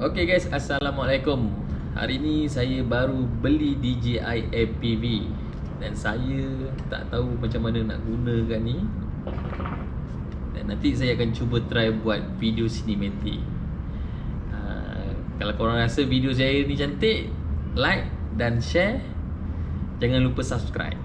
Okay guys, Assalamualaikum. Hari ni saya baru beli DJI FPV dan saya tak tahu macam mana nak gunakan ni. Dan nanti saya akan cuba try buat video cinematic. Kalau korang rasa video saya ni cantik, like dan share. Jangan lupa subscribe.